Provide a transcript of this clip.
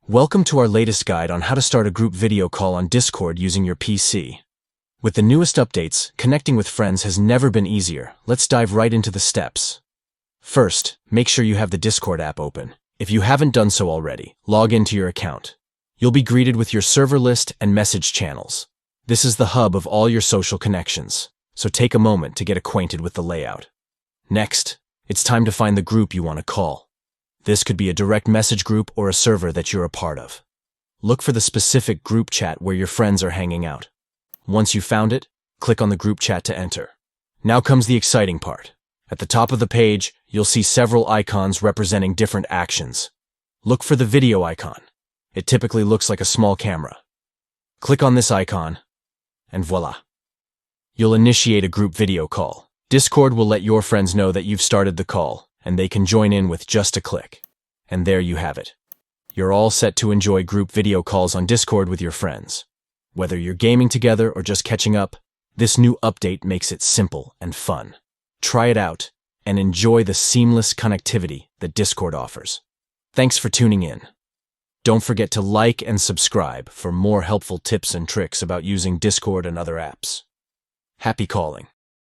Welcome to our latest guide on how to start a group video call on Discord using your PC. With the newest updates, connecting with friends has never been easier. Let's dive right into the steps. First, make sure you have the Discord app open. If you haven't done so already, log into your account. You'll be greeted with your server list and message channels. This is the hub of all your social connections, so take a moment to get acquainted with the layout. Next, it's time to find the group you want to call. This could be a direct message group or a server that you're a part of. Look for the specific group chat where your friends are hanging out. Once you've found it, click on the group chat to enter. Now comes the exciting part. At the top of the page, you'll see several icons representing different actions. Look for the video icon. It typically looks like a small camera. Click on this icon, and voila. You'll initiate a group video call. Discord will let your friends know that you've started the call, and they can join in with just a click. And there you have it. You're all set to enjoy group video calls on Discord with your friends. Whether you're gaming together or just catching up, this new update makes it simple and fun. Try it out and enjoy the seamless connectivity that Discord offers. Thanks for tuning in. Don't forget to like and subscribe for more helpful tips and tricks about using Discord and other apps. Happy calling.